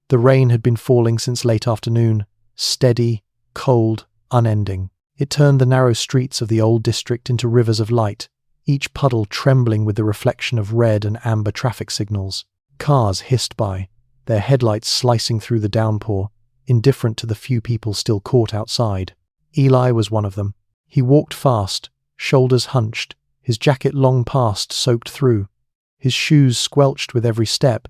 The rain had been falling since late afternoon, steady, cold, unending. It turned the narrow streets of the old district into rivers of light, each puddle trembling with the reflection of red and amber traffic signals. Cars hissed by, their headlights slicing through the downpour, indifferent to the few people still caught outside. Eli was one of them. He walked fast, shoulders hunched, his jacket long past soaked through, his shoes squelched with every step,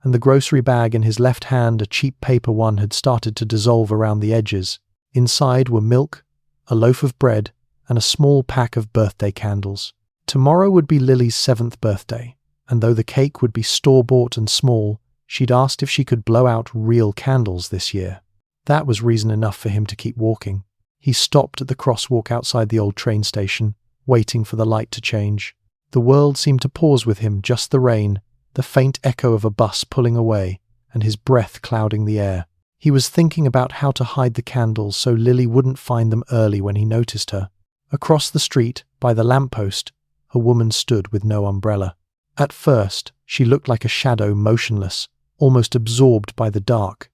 and the grocery bag in his left hand, a cheap paper one, had started to dissolve around the edges. Inside were milk, a loaf of bread, and a small pack of birthday candles. Tomorrow would be Lily's 7th birthday, and though the cake would be store-bought and small, she'd asked if she could blow out real candles this year. That was reason enough for him to keep walking. He stopped at the crosswalk outside the old train station, waiting for the light to change. The world seemed to pause with him, just the rain, the faint echo of a bus pulling away, and his breath clouding the air. He was thinking about how to hide the candles so Lily wouldn't find them early when he noticed her. Across the street, by the lamppost, a woman stood with no umbrella. At first, she looked like a shadow, motionless, almost absorbed by the dark.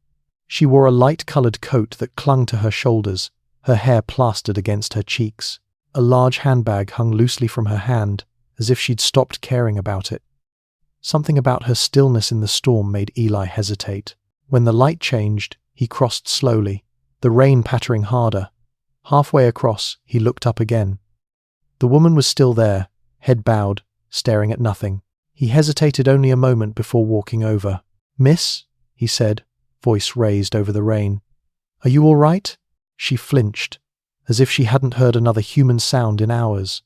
She wore a light-coloured coat that clung to her shoulders, her hair plastered against her cheeks. A large handbag hung loosely from her hand, as if she'd stopped caring about it. Something about her stillness in the storm made Eli hesitate. When the light changed, he crossed slowly, the rain pattering harder. Halfway across, he looked up again. The woman was still there, head bowed, staring at nothing. He hesitated only a moment before walking over. "Miss?" he said, voice raised over the rain. "Are you all right?" She flinched, as if she hadn't heard another human sound in hours.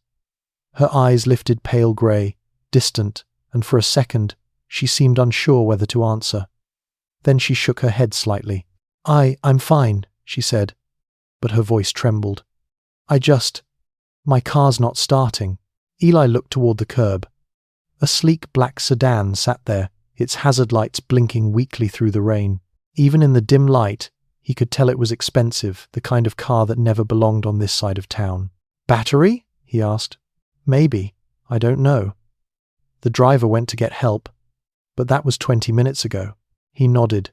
Her eyes lifted pale grey, distant, and for a second, she seemed unsure whether to answer. Then she shook her head slightly. I'm fine," she said, but her voice trembled. My car's not starting." Eli looked toward the curb. A sleek black sedan sat there, its hazard lights blinking weakly through the rain. Even in the dim light, he could tell it was expensive, the kind of car that never belonged on this side of town. "Battery?" he asked. "Maybe. I don't know." The driver went to get help, but that was 20 minutes ago. He nodded.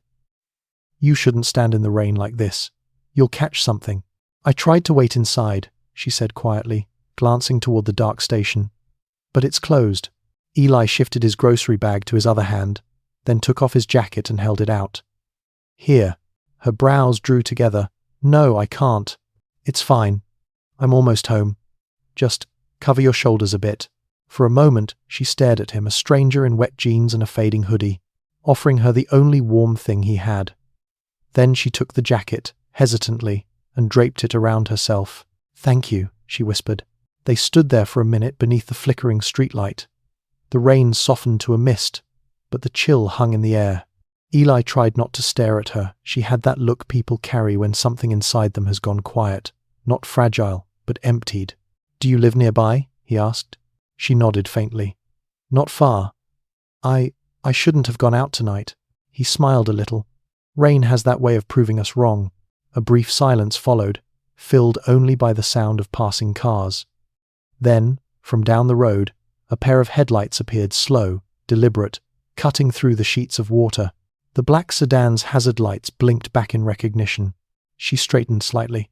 "You shouldn't stand in the rain like this. You'll catch something." "I tried to wait inside," she said quietly, glancing toward the dark station. "But it's closed." Eli shifted his grocery bag to his other hand, then took off his jacket and held it out. "Here." Her brows drew together. "No, I can't. It's fine. I'm almost home. Just cover your shoulders a bit." For a moment, she stared at him, a stranger in wet jeans and a fading hoodie, offering her the only warm thing he had. Then she took the jacket, hesitantly, and draped it around herself. "Thank you," she whispered. They stood there for a minute beneath the flickering streetlight. The rain softened to a mist, but the chill hung in the air. Eli tried not to stare at her. She had that look people carry when something inside them has gone quiet, not fragile, but emptied. "Do you live nearby?" he asked. She nodded faintly. "Not far. I shouldn't have gone out tonight." He smiled a little. Rain has that way of proving us wrong. A brief silence followed, filled only by the sound of passing cars. Then, from down the road, a pair of headlights appeared, slow, deliberate, cutting through the sheets of water. The black sedan's hazard lights blinked back in recognition. She straightened slightly.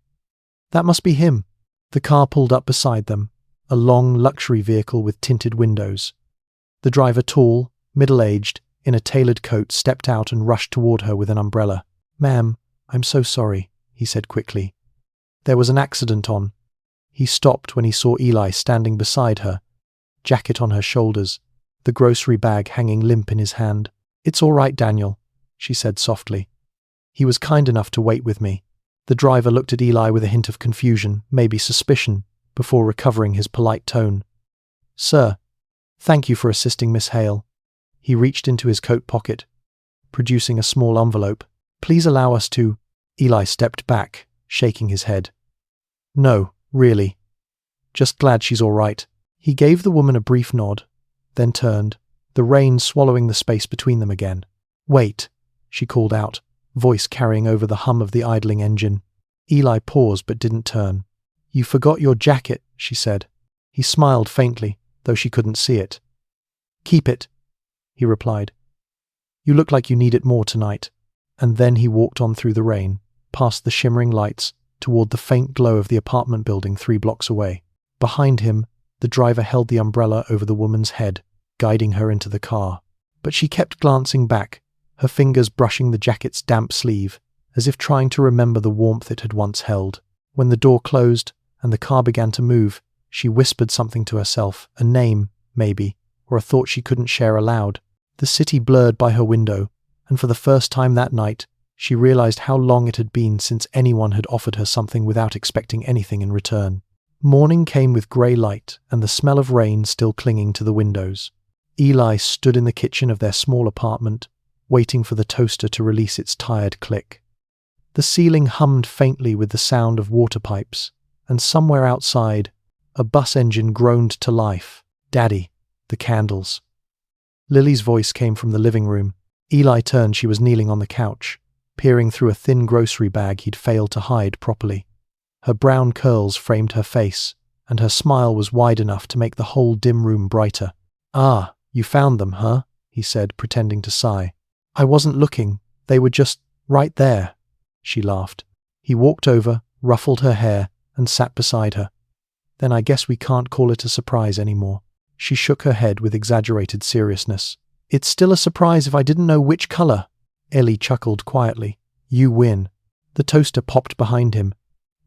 That must be him. The car pulled up beside them, a long luxury vehicle with tinted windows. The driver, tall, middle-aged, in a tailored coat, stepped out and rushed toward her with an umbrella. "Ma'am, I'm so sorry," he said quickly. "There was an accident on." He stopped when he saw Eli standing beside her, jacket on her shoulders, the grocery bag hanging limp in his hand. "It's all right, Daniel," she said softly. "He was kind enough to wait with me." The driver looked at Eli with a hint of confusion, maybe suspicion, before recovering his polite tone. "Sir, thank you for assisting Miss Hale." He reached into his coat pocket, producing a small envelope. "Please allow us to—" Eli stepped back, shaking his head. "No, really. Just glad she's all right." He gave the woman a brief nod, then turned, the rain swallowing the space between them again. "Wait," she called out, voice carrying over the hum of the idling engine. Eli paused but didn't turn. "You forgot your jacket," she said. He smiled faintly, though she couldn't see it. "Keep it," he replied. "You look like you need it more tonight." And then he walked on through the rain, past the shimmering lights, toward the faint glow of the apartment building 3 blocks away. Behind him, the driver held the umbrella over the woman's head, guiding her into the car. But she kept glancing back, her fingers brushing the jacket's damp sleeve, as if trying to remember the warmth it had once held. When the door closed and the car began to move, she whispered something to herself, a name, maybe, or a thought she couldn't share aloud. The city blurred by her window, and for the first time that night, she realized how long it had been since anyone had offered her something without expecting anything in return. Morning came with grey light and the smell of rain still clinging to the windows. Eli stood in the kitchen of their small apartment, waiting for the toaster to release its tired click. The ceiling hummed faintly with the sound of water pipes, and somewhere outside, a bus engine groaned to life. "Daddy, the candles." Lily's voice came from the living room. Eli turned. She was kneeling on the couch, peering through a thin grocery bag he'd failed to hide properly. Her brown curls framed her face, and her smile was wide enough to make the whole dim room brighter. "Ah, you found them, huh?" he said, pretending to sigh. "I wasn't looking. They were just right there." She laughed. He walked over, ruffled her hair, and sat beside her. "Then I guess we can't call it a surprise anymore." She shook her head with exaggerated seriousness. "It's still a surprise if I didn't know which color." Ellie chuckled quietly. "You win." The toaster popped behind him.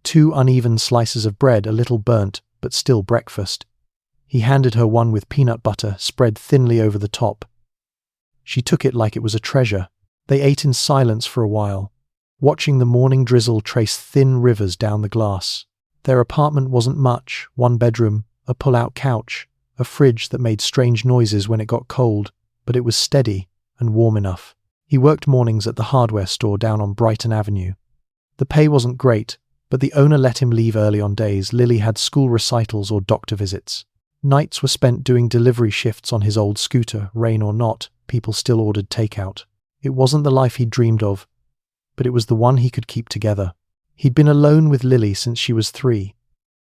2 uneven slices of bread, a little burnt, but still breakfast. He handed her one with peanut butter spread thinly over the top. She took it like it was a treasure. They ate in silence for a while, watching the morning drizzle trace thin rivers down the glass. Their apartment wasn't much: 1 bedroom, a pull-out couch, a fridge that made strange noises when it got cold, but it was steady and warm enough. He worked mornings at the hardware store down on Brighton Avenue. The pay wasn't great, but the owner let him leave early on days Lily had school recitals or doctor visits. Nights were spent doing delivery shifts on his old scooter. Rain or not, people still ordered takeout. It wasn't the life he'd dreamed of, but it was the one he could keep together. He'd been alone with Lily since she was 3.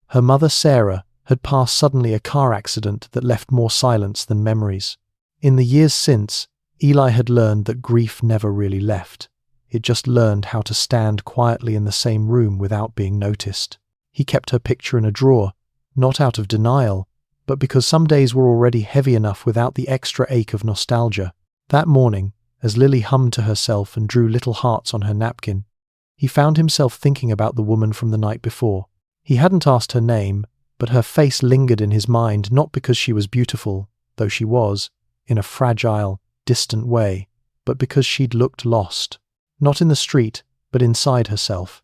Her mother, Sarah, had passed suddenly, a car accident that left more silence than memories. In the years since, Eli had learned that grief never really left. It just learned how to stand quietly in the same room without being noticed. He kept her picture in a drawer, not out of denial, but because some days were already heavy enough without the extra ache of nostalgia. That morning, as Lily hummed to herself and drew little hearts on her napkin, he found himself thinking about the woman from the night before. He hadn't asked her name, but her face lingered in his mind, not because she was beautiful, though she was, in a fragile, distant way, but because she'd looked lost. Not in the street, but inside herself.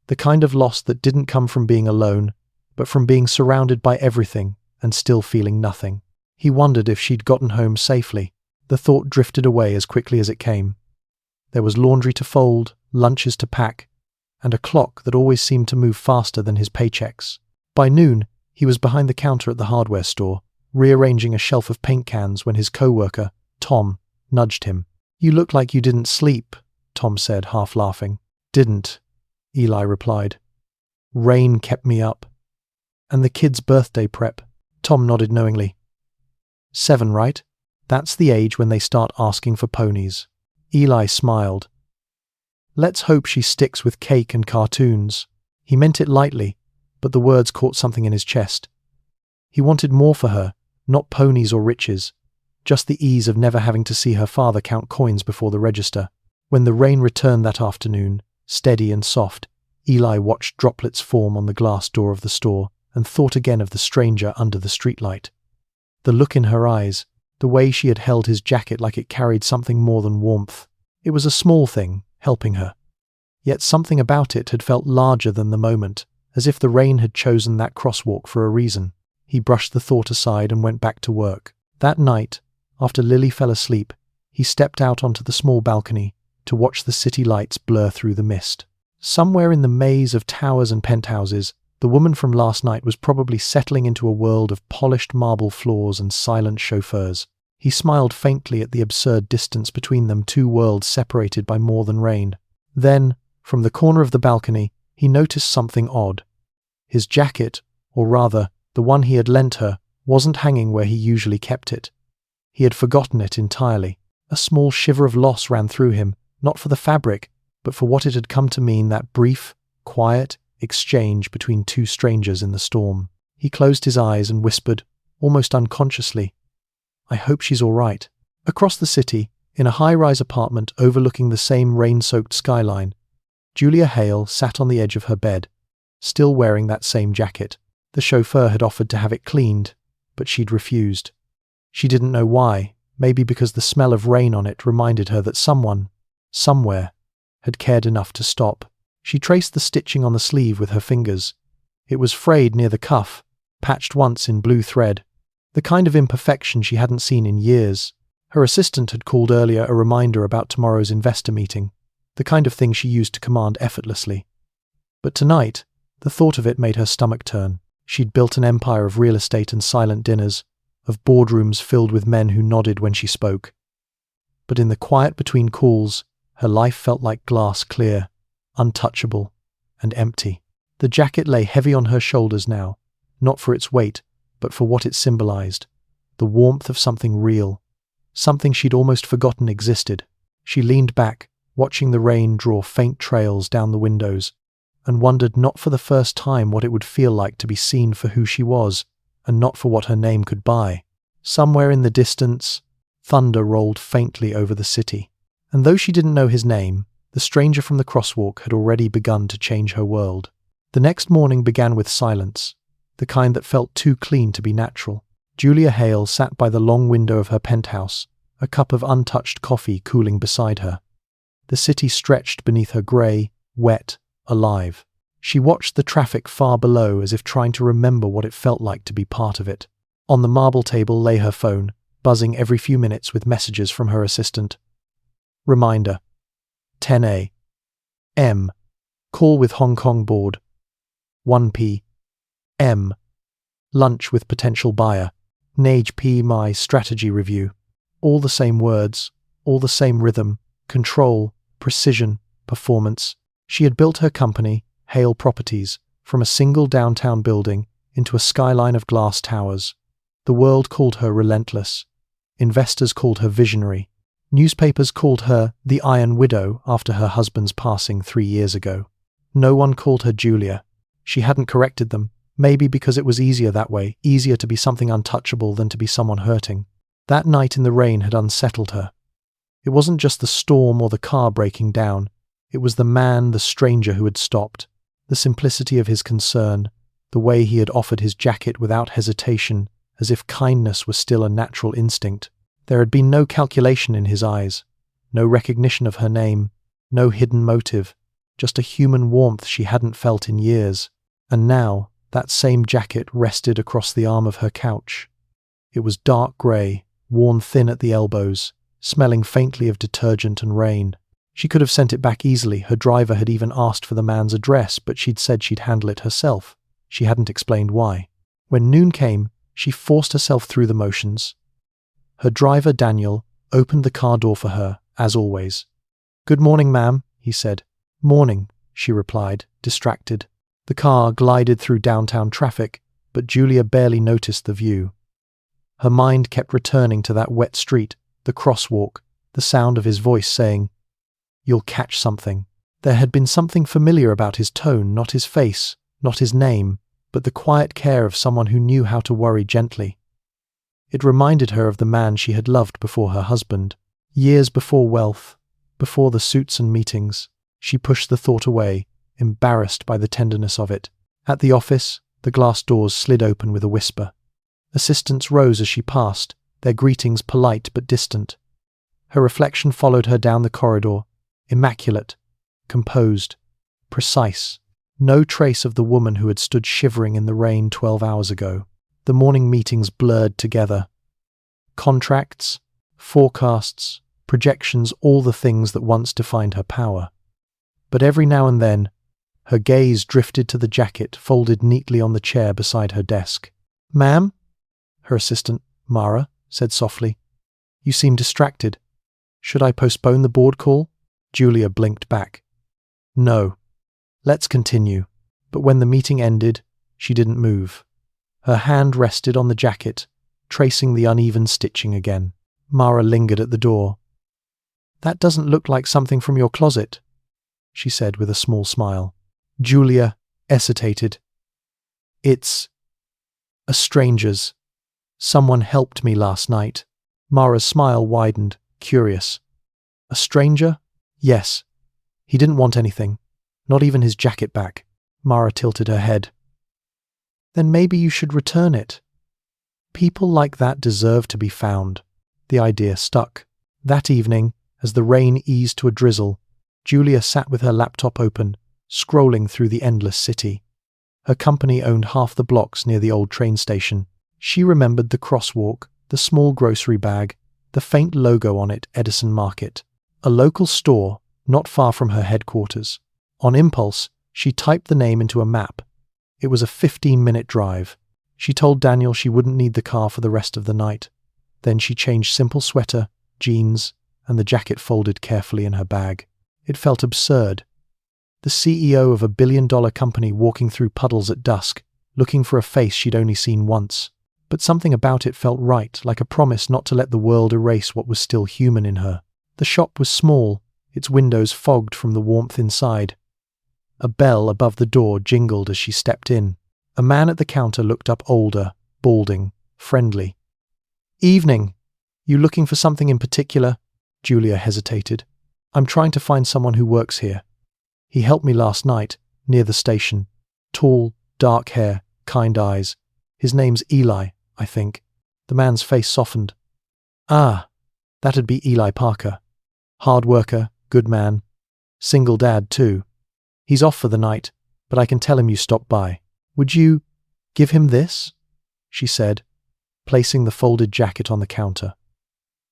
The kind of loss that didn't come from being alone, but from being surrounded by everything and still feeling nothing. He wondered if she'd gotten home safely. The thought drifted away as quickly as it came. There was laundry to fold, lunches to pack, and a clock that always seemed to move faster than his paychecks. By noon, he was behind the counter at the hardware store, rearranging a shelf of paint cans when his co-worker, Tom, nudged him. "You look like you didn't sleep," Tom said, half laughing. "Didn't," Eli replied. "Rain kept me up." "And the kid's birthday prep?" Tom nodded knowingly. 7, right? That's the age when they start asking for ponies. Eli smiled. "Let's hope she sticks with cake and cartoons." He meant it lightly, but the words caught something in his chest. He wanted more for her, not ponies or riches, just the ease of never having to see her father count coins before the register. When the rain returned that afternoon, steady and soft, Eli watched droplets form on the glass door of the store and thought again of the stranger under the streetlight. The look in her eyes, the way she had held his jacket like it carried something more than warmth. It was a small thing, helping her. Yet something about it had felt larger than the moment, as if the rain had chosen that crosswalk for a reason. He brushed the thought aside and went back to work. That night, after Lily fell asleep, he stepped out onto the small balcony to watch the city lights blur through the mist. Somewhere in the maze of towers and penthouses, the woman from last night was probably settling into a world of polished marble floors and silent chauffeurs. He smiled faintly at the absurd distance between them, 2 worlds separated by more than rain. Then, from the corner of the balcony, he noticed something odd. His jacket, or rather, the one he had lent her, wasn't hanging where he usually kept it. He had forgotten it entirely. A small shiver of loss ran through him, not for the fabric, but for what it had come to mean, that brief, quiet exchange between two strangers in the storm. He closed his eyes and whispered, almost unconsciously, "I hope she's all right." Across the city, in a high-rise apartment overlooking the same rain-soaked skyline, Julia Hale sat on the edge of her bed, still wearing that same jacket. The chauffeur had offered to have it cleaned, but she'd refused. She didn't know why, maybe because the smell of rain on it reminded her that someone, somewhere, had cared enough to stop. She traced the stitching on the sleeve with her fingers. It was frayed near the cuff, patched once in blue thread, the kind of imperfection she hadn't seen in years. Her assistant had called earlier a reminder about tomorrow's investor meeting, the kind of thing she used to command effortlessly. But tonight, the thought of it made her stomach turn. She'd built an empire of real estate and silent dinners, of boardrooms filled with men who nodded when she spoke. But in the quiet between calls, her life felt like glass clear, untouchable, and empty. The jacket lay heavy on her shoulders now, not for its weight, but for what it symbolized, the warmth of something real, something she'd almost forgotten existed. She leaned back, watching the rain draw faint trails down the windows, and wondered not for the first time what it would feel like to be seen for who she was, and not for what her name could buy. Somewhere in the distance, thunder rolled faintly over the city, and though she didn't know his name, the stranger from the crosswalk had already begun to change her world. The next morning began with silence, the kind that felt too clean to be natural. Julia Hale sat by the long window of her penthouse, a cup of untouched coffee cooling beside her. The city stretched beneath her grey, wet, alive. She watched the traffic far below as if trying to remember what it felt like to be part of it. On the marble table lay her phone, buzzing every few minutes with messages from her assistant. Reminder: 10 a.m. Call with Hong Kong board. 1 p.m. Lunch with potential buyer. Nage p. My strategy review. All the same words, all the same rhythm, control, precision, performance. She had built her company, Hale Properties, from a single downtown building into a skyline of glass towers. The world called her relentless. Investors called her visionary. Newspapers called her the Iron Widow after her husband's passing 3 years ago. No one called her Julia. She hadn't corrected them, maybe because it was easier that way, easier to be something untouchable than to be someone hurting. That night in the rain had unsettled her. It wasn't just the storm or the car breaking down. It was the man, the stranger who had stopped. The simplicity of his concern, the way he had offered his jacket without hesitation, as if kindness was still a natural instinct. There had been no calculation in his eyes, no recognition of her name, no hidden motive, just a human warmth she hadn't felt in years. And now, that same jacket rested across the arm of her couch. It was dark grey, worn thin at the elbows, smelling faintly of detergent and rain. She could have sent it back easily. Her driver had even asked for the man's address, but she'd said she'd handle it herself. She hadn't explained why. When noon came, she forced herself through the motions. Her driver, Daniel, opened the car door for her, as always. "Good morning, ma'am," he said. "Morning," she replied, distracted. The car glided through downtown traffic, but Julia barely noticed the view. Her mind kept returning to that wet street, the crosswalk, the sound of his voice saying, "You'll catch something." There had been something familiar about his tone, not his face, not his name, but the quiet care of someone who knew how to worry gently. It reminded her of the man she had loved before her husband. Years before wealth, before the suits and meetings, she pushed the thought away, embarrassed by the tenderness of it. At the office, the glass doors slid open with a whisper. Assistants rose as she passed, their greetings polite but distant. Her reflection followed her down the corridor, immaculate, composed, precise. No trace of the woman who had stood shivering in the rain 12 hours ago. The morning meetings blurred together. Contracts, forecasts, projections, all the things that once defined her power. But every now and then, her gaze drifted to the jacket folded neatly on the chair beside her desk. "Ma'am?" Her assistant, Mara, said softly. "You seem distracted. Should I postpone the board call?" Julia blinked back. "No. Let's continue." But when the meeting ended, she didn't move. Her hand rested on the jacket, tracing the uneven stitching again. Mara lingered at the door. That doesn't look like something from your closet, she said with a small smile. Julia hesitated. It's a stranger's. Someone helped me last night. Mara's smile widened, curious. A stranger? Yes. He didn't want anything, not even his jacket back. Mara tilted her head. Then maybe you should return it. People like that deserve to be found. The idea stuck. That evening, as the rain eased to a drizzle, Julia sat with her laptop open, scrolling through the endless city. Her company owned half the blocks near the old train station. She remembered the crosswalk, the small grocery bag, the faint logo on it, Edison Market. A local store, not far from her headquarters. On impulse, she typed the name into a map. It was a 15-minute drive. She told Daniel she wouldn't need the car for the rest of the night. Then she changed simple sweater, jeans, and the jacket folded carefully in her bag. It felt absurd. The CEO of a billion-dollar company walking through puddles at dusk, looking for a face she'd only seen once. But something about it felt right, like a promise not to let the world erase what was still human in her. The shop was small, its windows fogged from the warmth inside. A bell above the door jingled as she stepped in. A man at the counter looked up older, balding, friendly. Evening. You looking for something in particular? Julia hesitated. I'm trying to find someone who works here. He helped me last night, near the station. Tall, dark hair, kind eyes. His name's Eli, I think. The man's face softened. Ah, that'd be Eli Parker. Hard worker, good man. Single dad, too. He's off for the night, but I can tell him you stopped by. Would you give him this? She said, placing the folded jacket on the counter.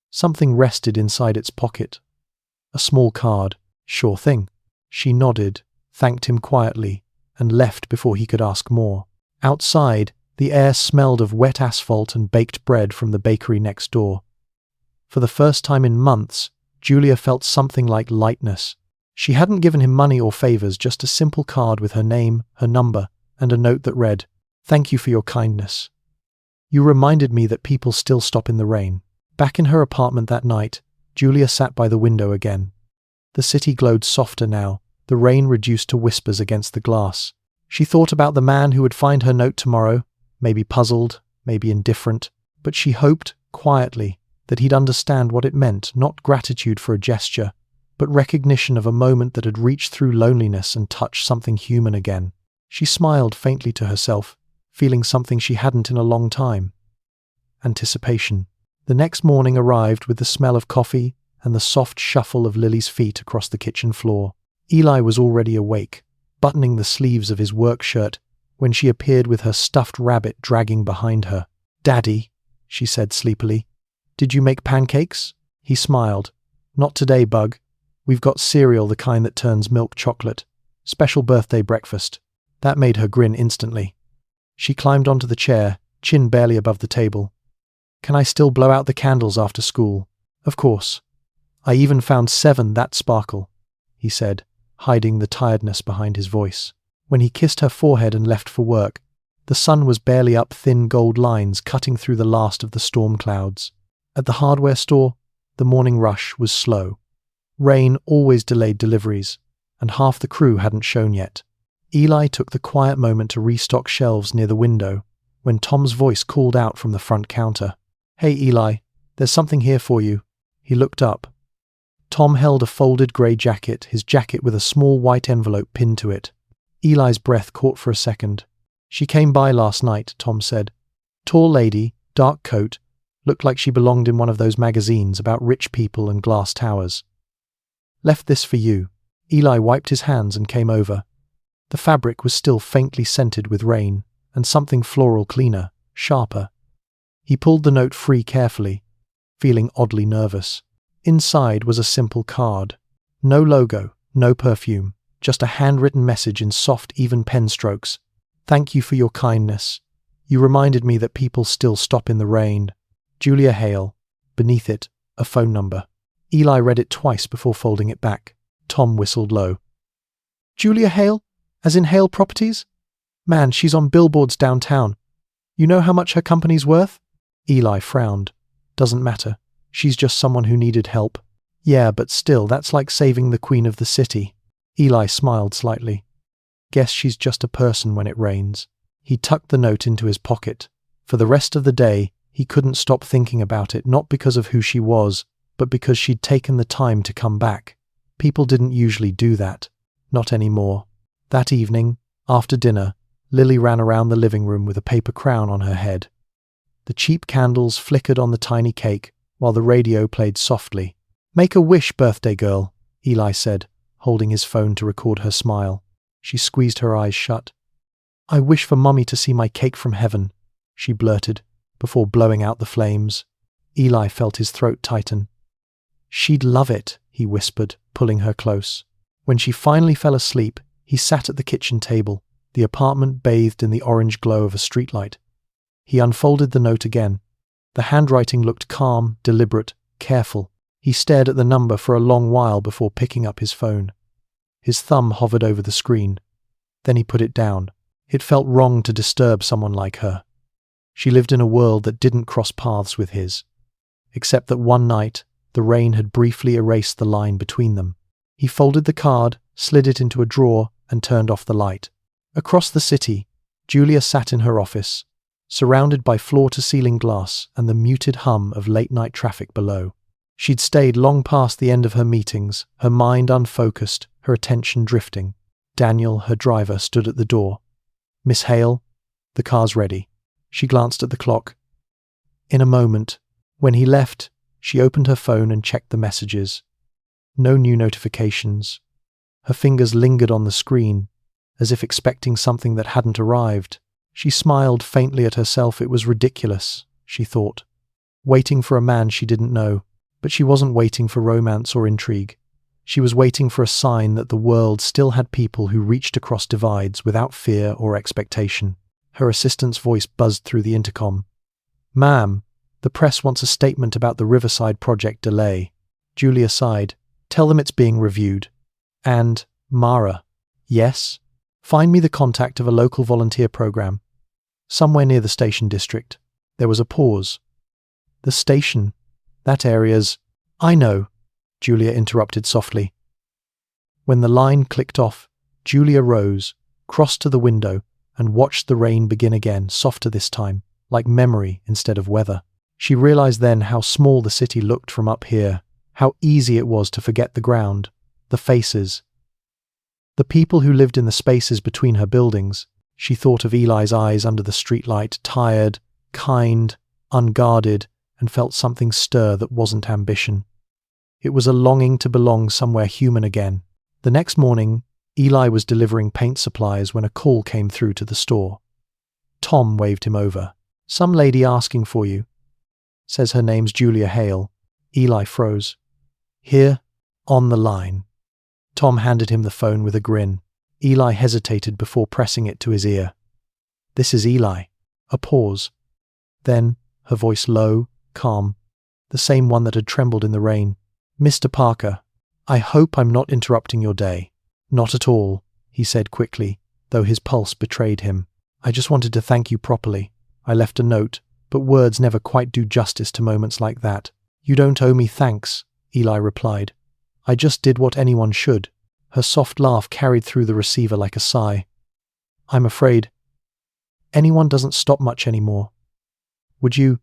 Something rested inside its pocket. A small card. Sure thing. She nodded, thanked him quietly, and left before he could ask more. Outside, the air smelled of wet asphalt and baked bread from the bakery next door. For the first time in months, Julia felt something like lightness. She hadn't given him money or favors, just a simple card with her name, her number, and a note that read, "Thank you for your kindness. You reminded me that people still stop in the rain." Back in her apartment that night, Julia sat by the window again. The city glowed softer now, the rain reduced to whispers against the glass. She thought about the man who would find her note tomorrow, maybe puzzled, maybe indifferent, but she hoped, quietly, that he'd understand what it meant, not gratitude for a gesture, but recognition of a moment that had reached through loneliness and touched something human again. She smiled faintly to herself, feeling something she hadn't in a long time. Anticipation. The next morning arrived with the smell of coffee and the soft shuffle of Lily's feet across the kitchen floor. Eli was already awake, buttoning the sleeves of his work shirt, when she appeared with her stuffed rabbit dragging behind her. "Daddy," she said sleepily, "did you make pancakes?" He smiled. "Not today, Bug. We've got cereal, the kind that turns milk chocolate. Special birthday breakfast." That made her grin instantly. She climbed onto the chair, chin barely above the table. "Can I still blow out the candles after school?" "Of course. I even found 7 that sparkle," he said, hiding the tiredness behind his voice. When he kissed her forehead and left for work, the sun was barely up, thin gold lines cutting through the last of the storm clouds. At the hardware store, the morning rush was slow. Rain always delayed deliveries, and half the crew hadn't shown yet. Eli took the quiet moment to restock shelves near the window, when Tom's voice called out from the front counter. "Hey, Eli, there's something here for you." He looked up. Tom held a folded grey jacket, his jacket with a small white envelope pinned to it. Eli's breath caught for a second. "She came by last night," Tom said. "Tall lady, dark coat, looked like she belonged in one of those magazines about rich people and glass towers. Left this for you." Eli wiped his hands and came over. The fabric was still faintly scented with rain, and something floral cleaner, sharper. He pulled the note free carefully, feeling oddly nervous. Inside was a simple card. No logo, no perfume, just a handwritten message in soft, even pen strokes. "Thank you for your kindness. You reminded me that people still stop in the rain. Julia Hale." Beneath it, a phone number. Eli read it twice before folding it back. Tom whistled low. "Julia Hale? As in Hale Properties? Man, she's on billboards downtown. You know how much her company's worth?" Eli frowned. "Doesn't matter. She's just someone who needed help." Yeah, but still, that's like saving the queen of the city. Eli smiled slightly. Guess she's just a person when it rains. He tucked the note into his pocket. For the rest of the day, he couldn't stop thinking about it, not because of who she was, but because she'd taken the time to come back. People didn't usually do that. Not anymore. That evening, after dinner, Lily ran around the living room with a paper crown on her head. The cheap candles flickered on the tiny cake, while the radio played softly. "Make a wish, birthday girl," Eli said, holding his phone to record her smile. She squeezed her eyes shut. "I wish for Mummy to see my cake from heaven," she blurted, before blowing out the flames. Eli felt his throat tighten. "She'd love it," he whispered, pulling her close. When she finally fell asleep, he sat at the kitchen table, the apartment bathed in the orange glow of a streetlight. He unfolded the note again. The handwriting looked calm, deliberate, careful. He stared at the number for a long while before picking up his phone. His thumb hovered over the screen. Then he put it down. It felt wrong to disturb someone like her. She lived in a world that didn't cross paths with his. Except that one night, the rain had briefly erased the line between them. He folded the card, slid it into a drawer, and turned off the light. Across the city, Julia sat in her office, surrounded by floor-to-ceiling glass and the muted hum of late-night traffic below. She'd stayed long past the end of her meetings, her mind unfocused, her attention drifting. Daniel, her driver, stood at the door. "Miss Hale, the car's ready." She glanced at the clock. In a moment, when he left, she opened her phone and checked the messages. No new notifications. Her fingers lingered on the screen, as if expecting something that hadn't arrived. She smiled faintly at herself. It was ridiculous, she thought. Waiting for a man she didn't know. But she wasn't waiting for romance or intrigue. She was waiting for a sign that the world still had people who reached across divides without fear or expectation. Her assistant's voice buzzed through the intercom. "Ma'am, the press wants a statement about the Riverside project delay." Julia sighed. "Tell them it's being reviewed." And, "Mara." "Yes?" "Find me the contact of a local volunteer program. Somewhere near the station district." There was a pause. "The station? That area's—" "I know," Julia interrupted softly. When the line clicked off, Julia rose, crossed to the window, and watched the rain begin again, softer this time, like memory instead of weather. She realized then how small the city looked from up here, how easy it was to forget the ground, the faces, the people who lived in the spaces between her buildings. She thought of Eli's eyes under the streetlight, tired, kind, unguarded, and felt something stir that wasn't ambition. It was a longing to belong somewhere human again. The next morning, Eli was delivering paint supplies when a call came through to the store. Tom waved him over. "Some lady asking for you. Says her name's Julia Hale." Eli froze. "Here, on the line." Tom handed him the phone with a grin. Eli hesitated before pressing it to his ear. "This is Eli." A pause. Then, her voice low, calm, the same one that had trembled in the rain. "Mr. Parker, I hope I'm not interrupting your day." "Not at all," he said quickly, though his pulse betrayed him. "I just wanted to thank you properly. I left a note, but words never quite do justice to moments like that." "You don't owe me thanks," Eli replied. "I just did what anyone should." Her soft laugh carried through the receiver like a sigh. "I'm afraid anyone doesn't stop much anymore. Would you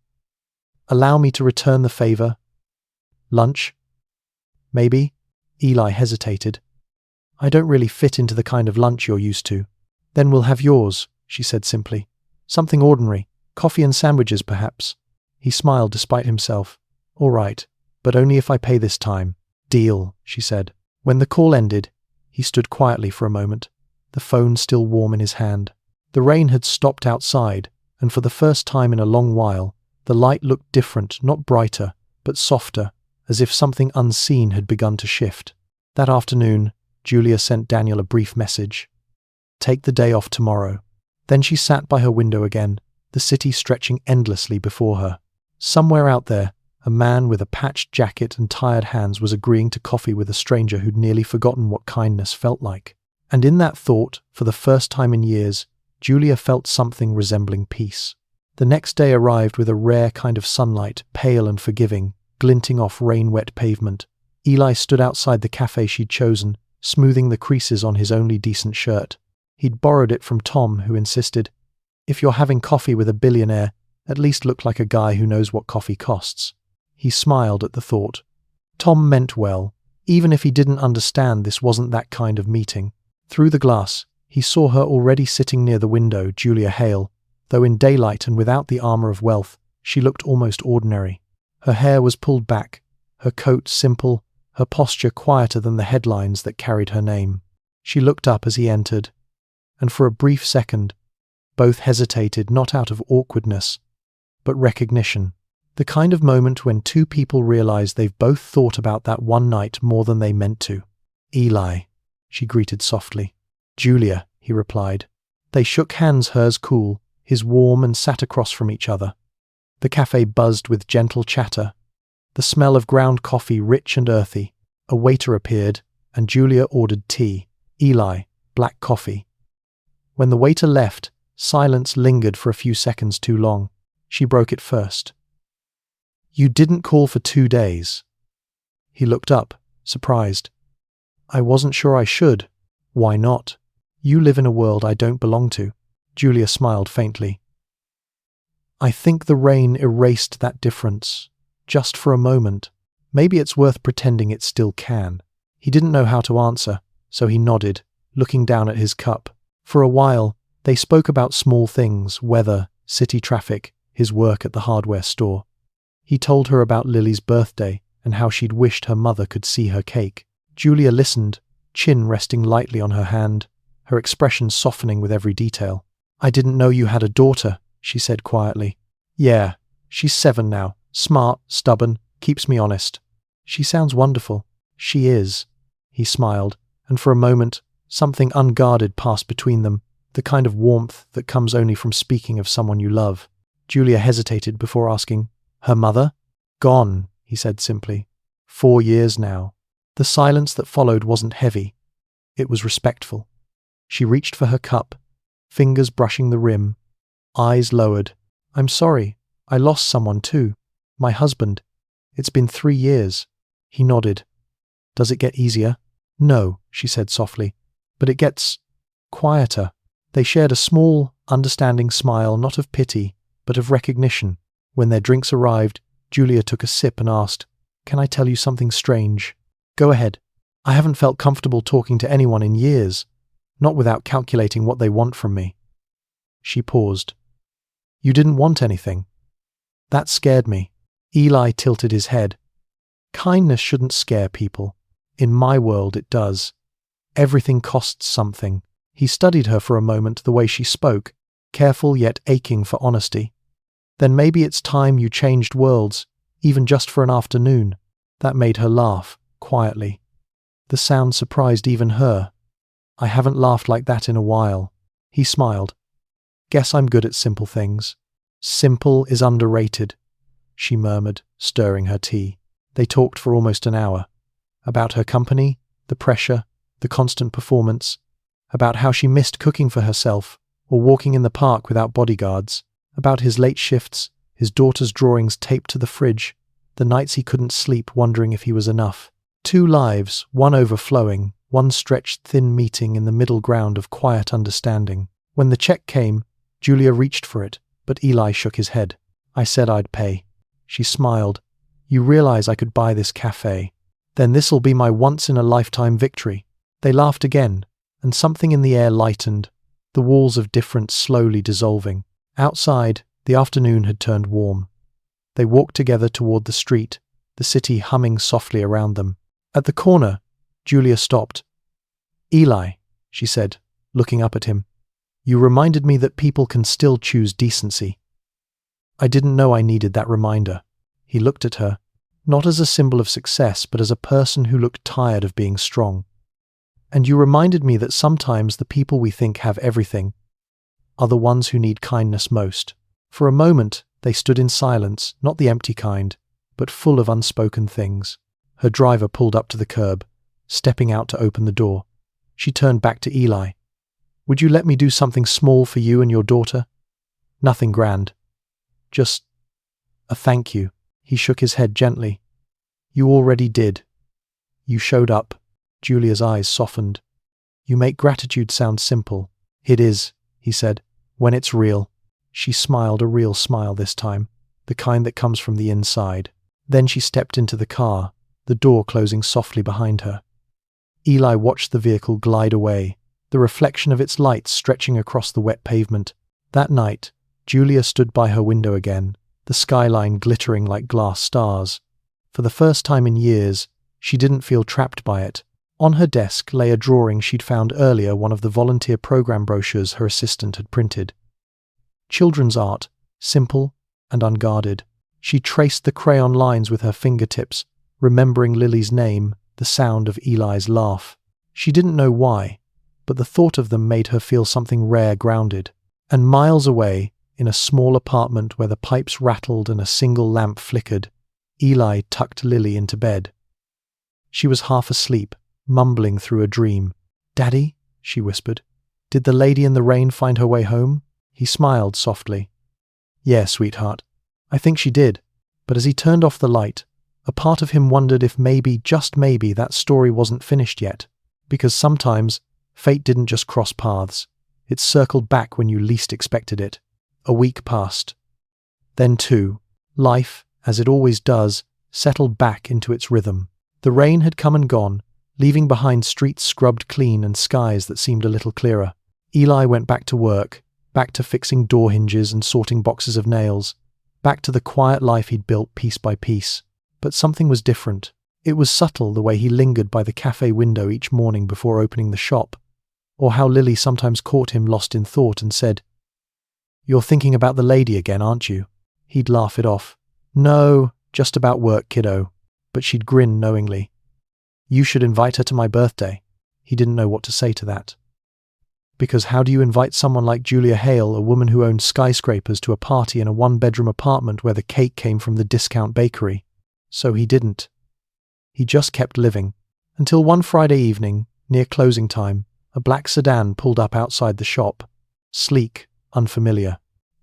allow me to return the favor? Lunch? Maybe?" Eli hesitated. "I don't really fit into the kind of lunch you're used to." "Then we'll have yours," she said simply. "Something ordinary. Coffee and sandwiches, perhaps." He smiled despite himself. "All right, but only if I pay this time." "Deal," she said. When the call ended, he stood quietly for a moment, the phone still warm in his hand. The rain had stopped outside, and for the first time in a long while, the light looked different, not brighter, but softer, as if something unseen had begun to shift. That afternoon, Julia sent Daniel a brief message. "Take the day off tomorrow." Then she sat by her window again, the city stretching endlessly before her. Somewhere out there, a man with a patched jacket and tired hands was agreeing to coffee with a stranger who'd nearly forgotten what kindness felt like. And in that thought, for the first time in years, Julia felt something resembling peace. The next day arrived with a rare kind of sunlight, pale and forgiving, glinting off rain-wet pavement. Eli stood outside the cafe she'd chosen, smoothing the creases on his only decent shirt. He'd borrowed it from Tom, who insisted, "If you're having coffee with a billionaire, at least look like a guy who knows what coffee costs." He smiled at the thought. Tom meant well. Even if he didn't understand, this wasn't that kind of meeting. Through the glass, he saw her already sitting near the window, Julia Hale. Though in daylight and without the armor of wealth, she looked almost ordinary. Her hair was pulled back, her coat simple, her posture quieter than the headlines that carried her name. She looked up as he entered, and for a brief second, both hesitated, not out of awkwardness, but recognition. The kind of moment when two people realize they've both thought about that one night more than they meant to. "Eli," she greeted softly. "Julia," he replied. They shook hands, hers cool, his warm, and sat across from each other. The cafe buzzed with gentle chatter, the smell of ground coffee rich and earthy. A waiter appeared, and Julia ordered tea. Eli, black coffee. When the waiter left, silence lingered for a few seconds too long. She broke it first. "You didn't call for 2 days." He looked up, surprised. "I wasn't sure I should." "Why not? You live in a world I don't belong to." Julia smiled faintly. "I think the rain erased that difference. Just for a moment. Maybe it's worth pretending it still can." He didn't know how to answer, so he nodded, looking down at his cup. For a while, they spoke about small things, weather, city traffic, his work at the hardware store. He told her about Lily's birthday and how she'd wished her mother could see her cake. Julia listened, chin resting lightly on her hand, her expression softening with every detail. "I didn't know you had a daughter," she said quietly. "Yeah, she's 7 now. Smart, stubborn, keeps me honest." "She sounds wonderful." "She is." He smiled, and for a moment, something unguarded passed between them, the kind of warmth that comes only from speaking of someone you love. Julia hesitated before asking, "Her mother?" "Gone," he said simply. 4 years now." The silence that followed wasn't heavy. It was respectful. She reached for her cup, fingers brushing the rim, eyes lowered. "I'm sorry. I lost someone too. My husband. It's been 3 years." He nodded. "Does it get easier?" "No," she said softly, "but it gets quieter." They shared a small, understanding smile, not of pity, but of recognition. When their drinks arrived, Julia took a sip and asked, "Can I tell you something strange?" "Go ahead. I haven't felt comfortable talking to anyone in years, not without calculating what they want from me." She paused. "You didn't want anything." "That scared me." Eli tilted his head. "Kindness shouldn't scare people. In my world, it does. Everything costs something." He studied her for a moment, the way she spoke, careful yet aching for honesty. "Then maybe it's time you changed worlds, even just for an afternoon." That made her laugh, quietly. The sound surprised even her. "I haven't laughed like that in a while." He smiled. "Guess I'm good at simple things." "Simple is underrated," she murmured, stirring her tea. They talked for almost an hour. About her company, the pressure, the constant performance, about how she missed cooking for herself or walking in the park without bodyguards, about his late shifts, his daughter's drawings taped to the fridge, the nights he couldn't sleep wondering if he was enough. 2 lives, one overflowing, one stretched thin meeting in the middle ground of quiet understanding. When the check came, Julia reached for it, but Eli shook his head. "I said I'd pay." She smiled. "You realize I could buy this cafe. Then this'll be my once-in-a-lifetime victory." They laughed again, and something in the air lightened, the walls of difference slowly dissolving. Outside, the afternoon had turned warm. They walked together toward the street, the city humming softly around them. At the corner, Julia stopped. "Eli," she said, looking up at him, "you reminded me that people can still choose decency." "I didn't know I needed that reminder." He looked at her, not as a symbol of success, but as a person who looked tired of being strong. "And you reminded me that sometimes the people we think have everything are the ones who need kindness most." For a moment, they stood in silence, not the empty kind, but full of unspoken things. Her driver pulled up to the curb, stepping out to open the door. She turned back to Eli. "Would you let me do something small for you and your daughter? Nothing grand. Just a thank you." He shook his head gently. "You already did." You showed up. Julia's eyes softened. You make gratitude sound simple. It is, he said, when it's real. She smiled, a real smile this time, the kind that comes from the inside. Then she stepped into the car, the door closing softly behind her. Eli watched the vehicle glide away, the reflection of its lights stretching across the wet pavement. That night, Julia stood by her window again, the skyline glittering like glass stars. For the first time in years, she didn't feel trapped by it. On her desk lay a drawing she'd found earlier, one of the volunteer program brochures her assistant had printed. Children's art, simple and unguarded. She traced the crayon lines with her fingertips, remembering Lily's name, the sound of Eli's laugh. She didn't know why, but the thought of them made her feel something rare grounded. And miles away, in a small apartment where the pipes rattled and a single lamp flickered, Eli tucked Lily into bed. She was half asleep, mumbling through a dream. "Daddy," she whispered, "did the lady in the rain find her way home?" He smiled softly. "Yeah, sweetheart, I think she did." But as he turned off the light, a part of him wondered if maybe, just maybe, that story wasn't finished yet. Because sometimes, fate didn't just cross paths. It circled back when you least expected it. A week passed. Then two, life, as it always does, settled back into its rhythm. The rain had come and gone, leaving behind streets scrubbed clean and skies that seemed a little clearer. Eli went back to work, back to fixing door hinges and sorting boxes of nails, back to the quiet life he'd built piece by piece. But something was different. It was subtle, the way he lingered by the cafe window each morning before opening the shop, or how Lily sometimes caught him lost in thought and said, "You're thinking about the lady again, aren't you?" He'd laugh it off. "No, just about work, kiddo." But she'd grin knowingly. "You should invite her to my birthday." He didn't know what to say to that. Because how do you invite someone like Julia Hale, a woman who owned skyscrapers, to a party in a one-bedroom apartment where the cake came from the discount bakery? So he didn't. He just kept living. Until one Friday evening, near closing time, a black sedan pulled up outside the shop. Sleek, unfamiliar.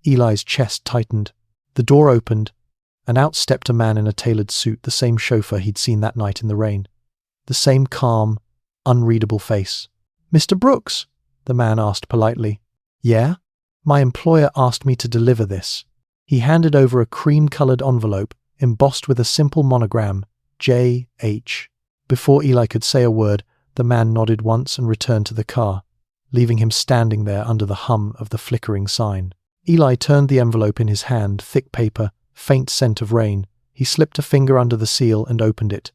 Eli's chest tightened. The door opened, and out stepped a man in a tailored suit, the same chauffeur he'd seen that night in the rain. The same calm, unreadable face. "Mr. Brooks?" the man asked politely. "Yeah? My employer asked me to deliver this." He handed over a cream-colored envelope, embossed with a simple monogram, J.H. Before Eli could say a word, the man nodded once and returned to the car, leaving him standing there under the hum of the flickering sign. Eli turned the envelope in his hand, thick paper, faint scent of rain. He slipped a finger under the seal and opened it.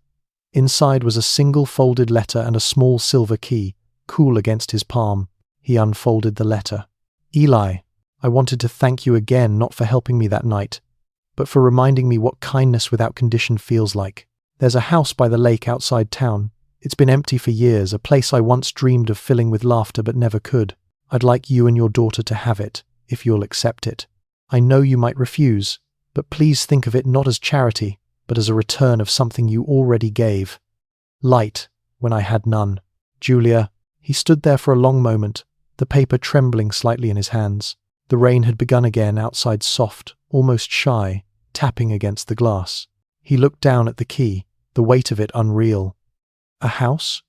Inside was a single folded letter and a small silver key, cool against his palm. He unfolded the letter. "Eli, I wanted to thank you again, not for helping me that night, but for reminding me what kindness without condition feels like. There's a house by the lake outside town. It's been empty for years, a place I once dreamed of filling with laughter but never could. I'd like you and your daughter to have it, if you'll accept it. I know you might refuse, but please think of it not as charity, but as a return of something you already gave. Light, when I had none. Julia." He stood there for a long moment, the paper trembling slightly in his hands. The rain had begun again, outside soft, almost shy, tapping against the glass. He looked down at the key, the weight of it unreal. A house?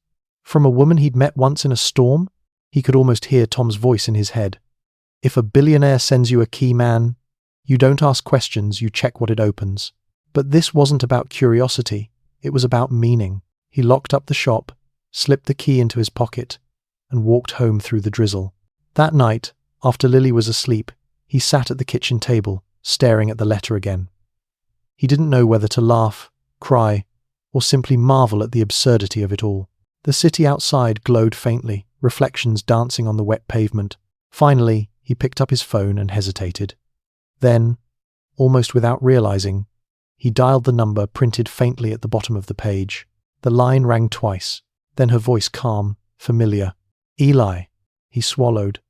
From a woman he'd met once in a storm? He could almost hear Tom's voice in his head. "If a billionaire sends you a key, man, you don't ask questions, you check what it opens." But this wasn't about curiosity, it was about meaning. He locked up the shop, slipped the key into his pocket, and walked home through the drizzle. That night, after Lily was asleep, he sat at the kitchen table, staring at the letter again. He didn't know whether to laugh, cry, or simply marvel at the absurdity of it all. The city outside glowed faintly, reflections dancing on the wet pavement. Finally, he picked up his phone and hesitated. Then, almost without realizing, he dialed the number printed faintly at the bottom of the page. The line rang twice, then her voice calm, familiar. "Eli," he swallowed.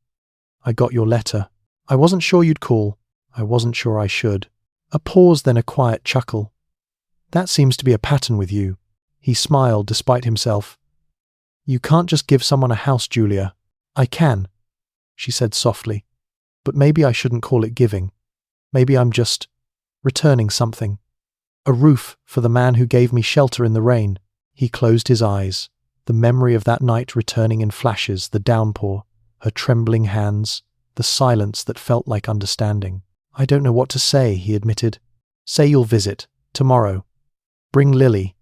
"I got your letter. I wasn't sure you'd call. I wasn't sure I should." A pause, then a quiet chuckle. "That seems to be a pattern with you." He smiled despite himself. "You can't just give someone a house, Julia." "I can," she said softly. "But maybe I shouldn't call it giving. Maybe I'm just returning something. A roof for the man who gave me shelter in the rain." He closed his eyes, the memory of that night returning in flashes, the downpour, her trembling hands, the silence that felt like understanding. "I don't know what to say," he admitted. "Say you'll visit. Tomorrow. Bring Lily.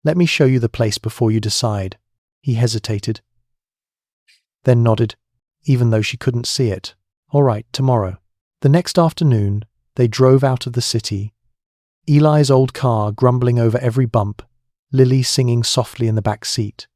Let me show you the place before you decide." He hesitated, then nodded, even though she couldn't see it. "All right, tomorrow." The next afternoon, they drove out of the city. Eli's old car grumbling over every bump, Lily singing softly in the back seat.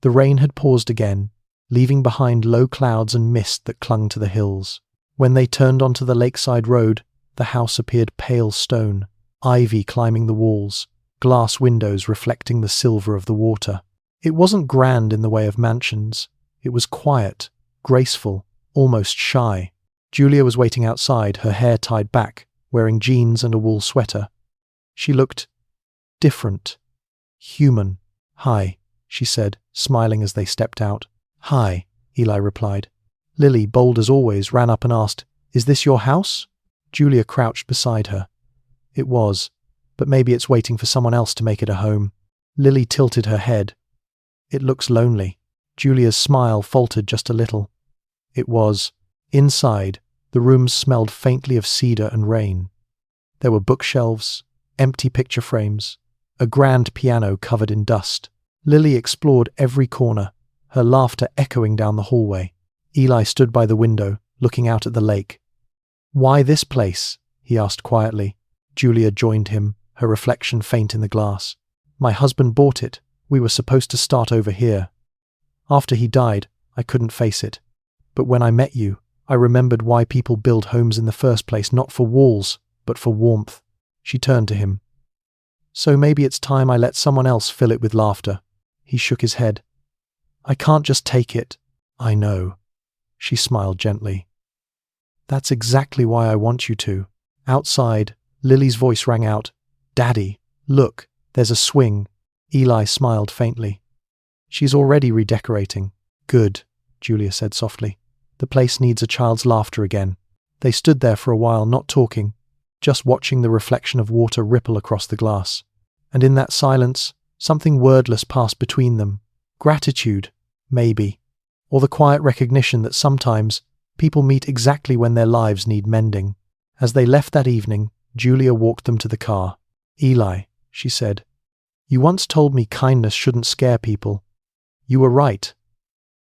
The rain had paused again, leaving behind low clouds and mist that clung to the hills. When they turned onto the lakeside road, the house appeared pale stone, ivy climbing the walls, glass windows reflecting the silver of the water. It wasn't grand in the way of mansions. It was quiet, graceful, almost shy. Julia was waiting outside, her hair tied back, wearing jeans and a wool sweater. She looked different, human. "Hi," she said, smiling as they stepped out. "Hi," Eli replied. Lily, bold as always, ran up and asked, "Is this your house?" Julia crouched beside her. It was, but maybe it's waiting for someone else to make it a home. Lily tilted her head. "It looks lonely." Julia's smile faltered just a little. It was. Inside, the rooms smelled faintly of cedar and rain. There were bookshelves, empty picture frames, a grand piano covered in dust. Lily explored every corner, her laughter echoing down the hallway. Eli stood by the window, looking out at the lake. "Why this place?" he asked quietly. Julia joined him, her reflection faint in the glass. "My husband bought it. We were supposed to start over here. After he died, I couldn't face it. But when I met you, I remembered why people build homes in the first place, not for walls, but for warmth." She turned to him. "So maybe it's time I let someone else fill it with laughter." He shook his head. "I can't just take it." "I know." She smiled gently. "That's exactly why I want you to." Outside, Lily's voice rang out. "Daddy, look, there's a swing." Eli smiled faintly. "She's already redecorating." "Good," Julia said softly. "The place needs a child's laughter again." They stood there for a while, not talking, just watching the reflection of water ripple across the glass. And in that silence, something wordless passed between them. Gratitude, maybe, or the quiet recognition that sometimes people meet exactly when their lives need mending. As they left that evening, Julia walked them to the car. "Eli," she said, "you once told me kindness shouldn't scare people. You were right.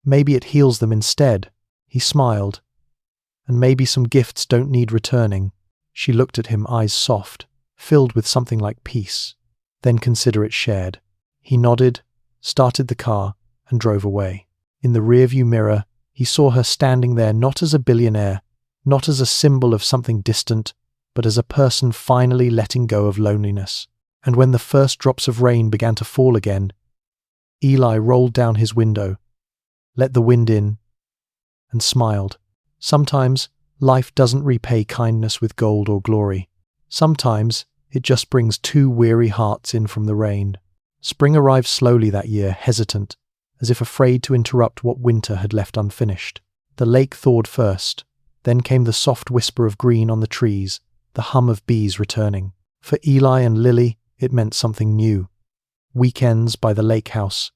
Maybe it heals them instead." He smiled. "And maybe some gifts don't need returning." She looked at him, eyes soft, filled with something like peace. "Then consider it shared." He nodded, started the car, and drove away. In the rearview mirror, he saw her standing there not as a billionaire, not as a symbol of something distant, but as a person finally letting go of loneliness. And when the first drops of rain began to fall again, Eli rolled down his window, let the wind in, and smiled. Sometimes life doesn't repay kindness with gold or glory. Sometimes it just brings two weary hearts in from the rain. Spring arrived slowly that year, hesitant, as if afraid to interrupt what winter had left unfinished. The lake thawed first, then came the soft whisper of green on the trees, the hum of bees returning. For Eli and Lily, it meant something new. Weekends by the lake house,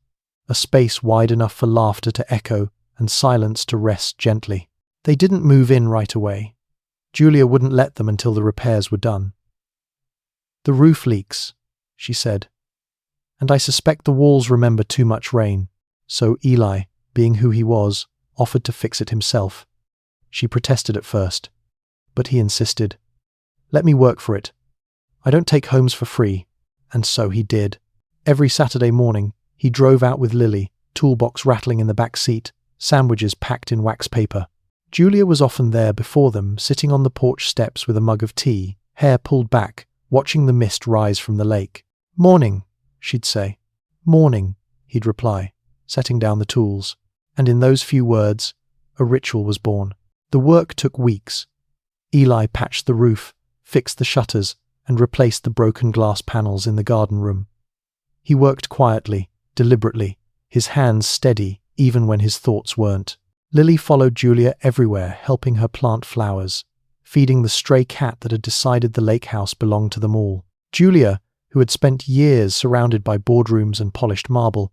a space wide enough for laughter to echo and silence to rest gently. They didn't move in right away. Julia wouldn't let them until the repairs were done. "The roof leaks," she said, "and I suspect the walls remember too much rain." So Eli, being who he was, offered to fix it himself. She protested at first, but he insisted. "Let me work for it. I don't take homes for free." And so he did. Every Saturday morning, he drove out with Lily, toolbox rattling in the back seat, sandwiches packed in wax paper. Julia was often there before them, sitting on the porch steps with a mug of tea, hair pulled back, watching the mist rise from the lake. "Morning," she'd say. "Morning," he'd reply, setting down the tools. And in those few words, a ritual was born. The work took weeks. Eli patched the roof, fixed the shutters, and replaced the broken glass panels in the garden room. He worked quietly, deliberately, his hands steady even when his thoughts weren't. Lily followed Julia everywhere, helping her plant flowers, feeding the stray cat that had decided the lake house belonged to them all. Julia, who who had spent years surrounded by boardrooms and polished marble,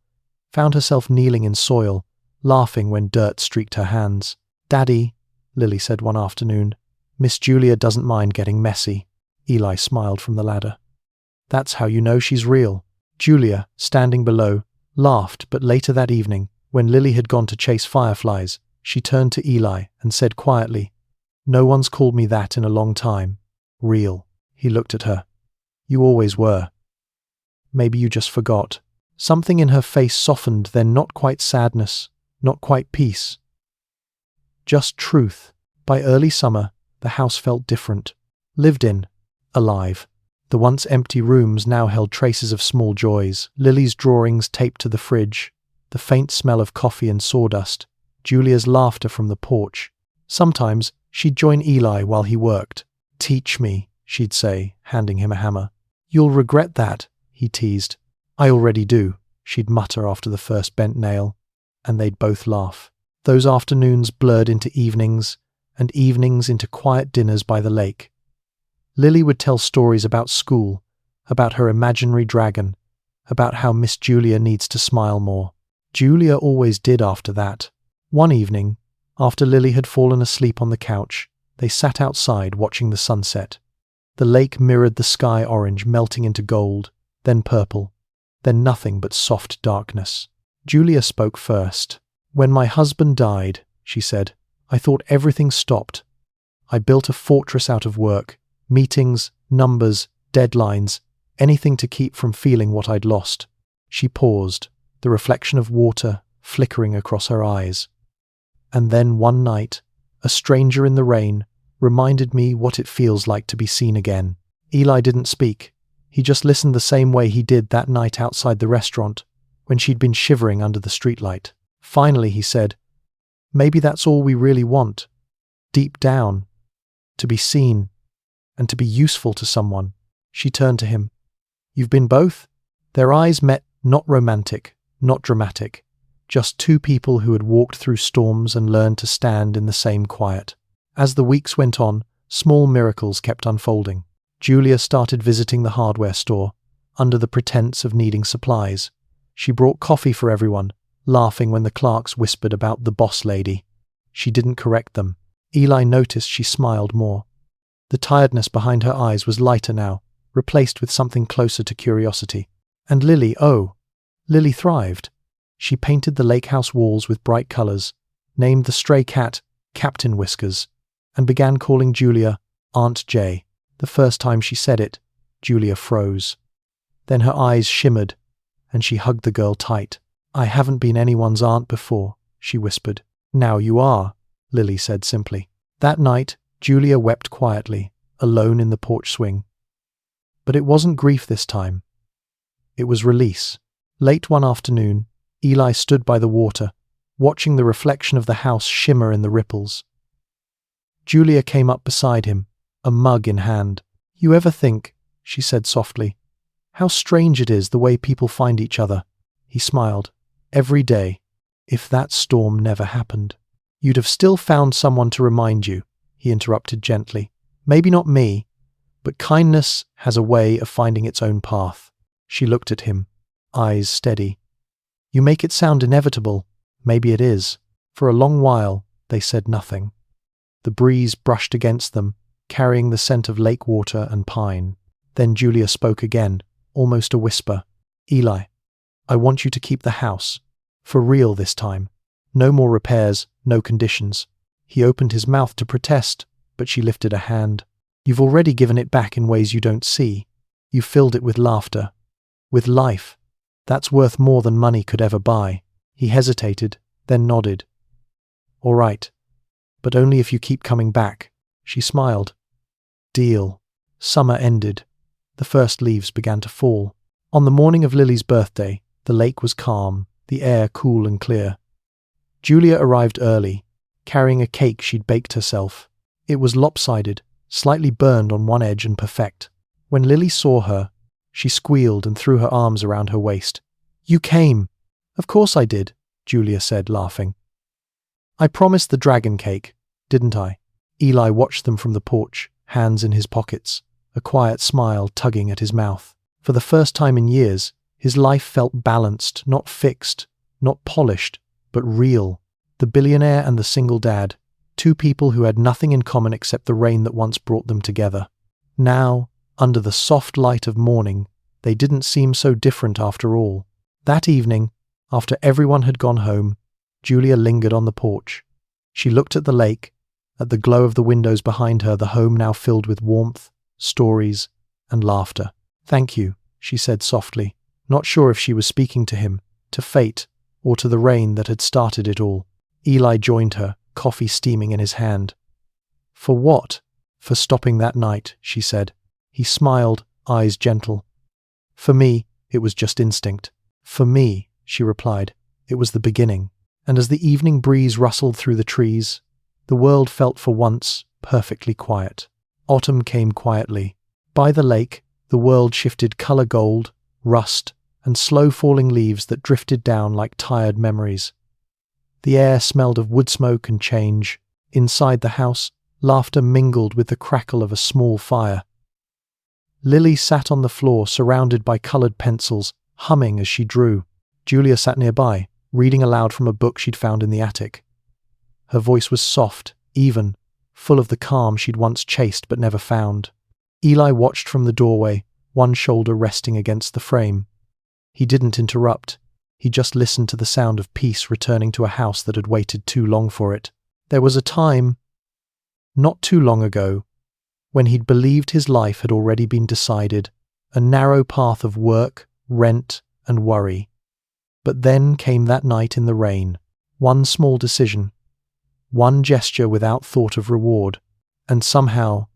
found herself kneeling in soil, laughing when dirt streaked her hands. "Daddy," Lily said one afternoon, "Miss Julia doesn't mind getting messy." Eli smiled from the ladder. "That's how you know she's real." Julia, standing below, laughed, but later that evening, when Lily had gone to chase fireflies, she turned to Eli and said quietly, "No one's called me that in a long time. Real." He looked at her. "You always were. Maybe you just forgot." Something in her face softened, then not quite sadness, not quite peace. Just truth. By early summer, the house felt different. Lived in. Alive. The once empty rooms now held traces of small joys. Lily's drawings taped to the fridge, the faint smell of coffee and sawdust, Julia's laughter from the porch. Sometimes she'd join Eli while he worked. "Teach me," she'd say, handing him a hammer. "You'll regret that," he teased. "I already do," she'd mutter after the first bent nail, and they'd both laugh. Those afternoons blurred into evenings, and evenings into quiet dinners by the lake. Lily would tell stories about school, about her imaginary dragon, about how Miss Julia needs to smile more. Julia always did after that. One evening, after Lily had fallen asleep on the couch, they sat outside watching the sunset. The lake mirrored the sky orange, melting into gold, then purple, then nothing but soft darkness. Julia spoke first. "When my husband died," she said, "I thought everything stopped. I built a fortress out of work, meetings, numbers, deadlines, anything to keep from feeling what I'd lost." She paused, the reflection of water flickering across her eyes. "And then one night, a stranger in the rain reminded me what it feels like to be seen again." Eli didn't speak. He just listened the same way he did that night outside the restaurant, when she'd been shivering under the streetlight. Finally, he said, "Maybe that's all we really want. Deep down. To be seen. And to be useful to someone." She turned to him. "You've been both?" Their eyes met, not romantic, not dramatic, just two people who had walked through storms and learned to stand in the same quiet. As the weeks went on, small miracles kept unfolding. Julia started visiting the hardware store, under the pretense of needing supplies. She brought coffee for everyone, laughing when the clerks whispered about the boss lady. She didn't correct them. Eli noticed she smiled more. The tiredness behind her eyes was lighter now, replaced with something closer to curiosity. And Lily, Lily thrived. She painted the lake house walls with bright colors, named the stray cat Captain Whiskers, and began calling Julia Aunt J. The first time she said it, Julia froze. Then her eyes shimmered, and she hugged the girl tight. "I haven't been anyone's aunt before," she whispered. "Now you are," Lily said simply. That night, Julia wept quietly, alone in the porch swing. But it wasn't grief this time. It was release. Late one afternoon, Eli stood by the water, watching the reflection of the house shimmer in the ripples. Julia came up beside him, a mug in hand. "You ever think," she said softly, "how strange it is the way people find each other?" He smiled. "Every day. If that storm never happened, you'd have still found someone to remind you," he interrupted gently. "Maybe not me, but kindness has a way of finding its own path." She looked at him, eyes steady. "You make it sound inevitable." Maybe it is. For a long while, they said nothing. The breeze brushed against them, carrying the scent of lake water and pine. Then Julia spoke again, almost a whisper. "Eli, I want you to keep the house. For real this time. No more repairs, no conditions." He opened his mouth to protest, but she lifted a hand. "You've already given it back in ways you don't see. You filled it with laughter. With life. That's worth more than money could ever buy." He hesitated, then nodded. "All right. But only if you keep coming back." She smiled. "Deal." Summer ended. The first leaves began to fall. On the morning of Lily's birthday, the lake was calm, the air cool and clear. Julia arrived early, carrying a cake she'd baked herself. It was lopsided, slightly burned on one edge and perfect. When Lily saw her, she squealed and threw her arms around her waist. "You came." "Of course I did," Julia said, laughing. "I promised the dragon cake, didn't I?" Eli watched them from the porch, hands in his pockets, a quiet smile tugging at his mouth. For the first time in years, his life felt balanced, not fixed, not polished, but real. The billionaire and the single dad, two people who had nothing in common except the rain that once brought them together. Now, under the soft light of morning, they didn't seem so different after all. That evening, after everyone had gone home, Julia lingered on the porch. She looked at the lake, at the glow of the windows behind her, the home now filled with warmth, stories, and laughter. "Thank you," she said softly, not sure if she was speaking to him, to fate, or to the rain that had started it all. Eli joined her, coffee steaming in his hand. "For what?" "For stopping that night," she said. He smiled, eyes gentle. "For me, it was just instinct." "For me," she replied, "it was the beginning." And as the evening breeze rustled through the trees, the world felt for once perfectly quiet. Autumn came quietly. By the lake, the world shifted color gold, rust, and slow-falling leaves that drifted down like tired memories. The air smelled of wood smoke and change. Inside the house, laughter mingled with the crackle of a small fire. Lily sat on the floor, surrounded by colored pencils, humming as she drew. Julia sat nearby, reading aloud from a book she'd found in the attic. Her voice was soft, even, full of the calm she'd once chased but never found. Eli watched from the doorway, one shoulder resting against the frame. He didn't interrupt. He just listened to the sound of peace returning to a house that had waited too long for it. There was a time, not too long ago, when he'd believed his life had already been decided, a narrow path of work, rent, and worry. But then came that night in the rain. One small decision, one gesture without thought of reward, and somehow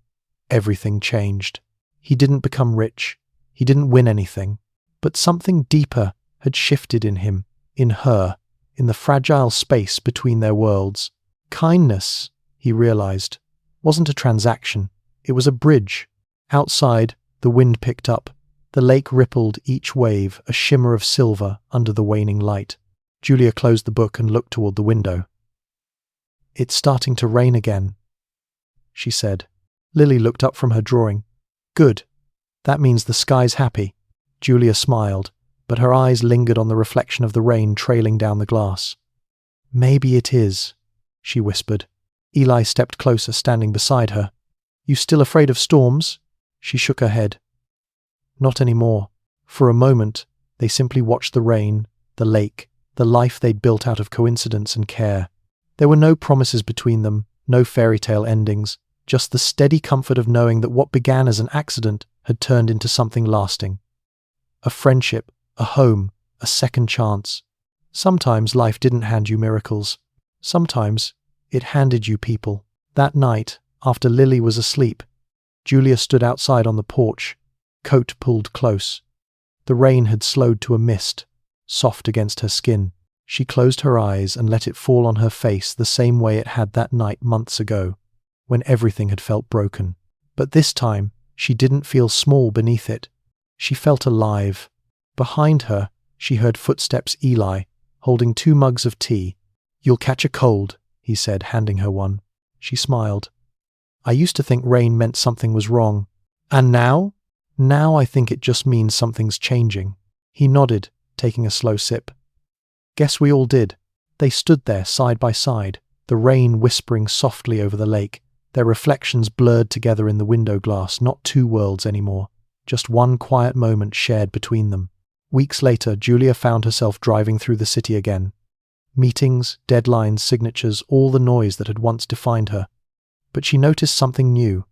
everything changed. He didn't become rich. He didn't win anything. But something deeper had shifted in him, in her, in the fragile space between their worlds. Kindness, he realized, wasn't a transaction. It was a bridge. Outside, the wind picked up. The lake rippled each wave, a shimmer of silver under the waning light. Julia closed the book and looked toward the window. "It's starting to rain again," she said. Lily looked up from her drawing. "Good. That means the sky's happy." Julia smiled, but her eyes lingered on the reflection of the rain trailing down the glass. "Maybe it is," she whispered. Eli stepped closer, standing beside her. "You still afraid of storms?" She shook her head. Not anymore. For a moment, they simply watched the rain, the lake, the life they'd built out of coincidence and care. There were no promises between them, no fairy tale endings, just the steady comfort of knowing that what began as an accident had turned into something lasting. A friendship, a home, a second chance. Sometimes life didn't hand you miracles. Sometimes it handed you people. That night, after Lily was asleep, Julia stood outside on the porch, coat pulled close. The rain had slowed to a mist, soft against her skin. She closed her eyes and let it fall on her face the same way it had that night months ago, when everything had felt broken. But this time, she didn't feel small beneath it. She felt alive. Behind her, she heard footsteps. Eli, holding 2 mugs of tea. "You'll catch a cold," he said, handing her one. She smiled. "I used to think rain meant something was wrong. And now? Now I think it just means something's changing." He nodded, taking a slow sip. "Guess we all did." They stood there side by side, the rain whispering softly over the lake, their reflections blurred together in the window glass, not 2 worlds anymore, just one quiet moment shared between them. Weeks later, Julia found herself driving through the city again. Meetings, deadlines, signatures, all the noise that had once defined her. But she noticed something new.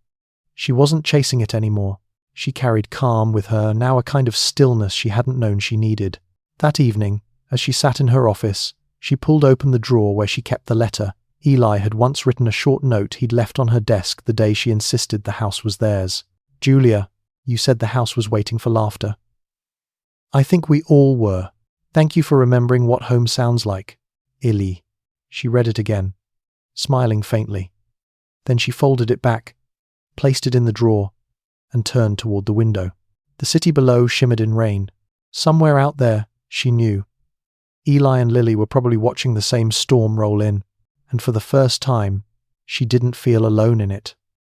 She wasn't chasing it anymore. She carried calm with her, now a kind of stillness she hadn't known she needed. That evening, as she sat in her office, she pulled open the drawer where she kept the letter. Eli had once written a short note he'd left on her desk the day she insisted the house was theirs. "Julia, you said the house was waiting for laughter. I think we all were. Thank you for remembering what home sounds like. Ili." She read it again, smiling faintly. Then she folded it back, placed it in the drawer, and turned toward the window. The city below shimmered in rain. Somewhere out there, she knew, Eli and Lily were probably watching the same storm roll in, and for the first time, she didn't feel alone in it.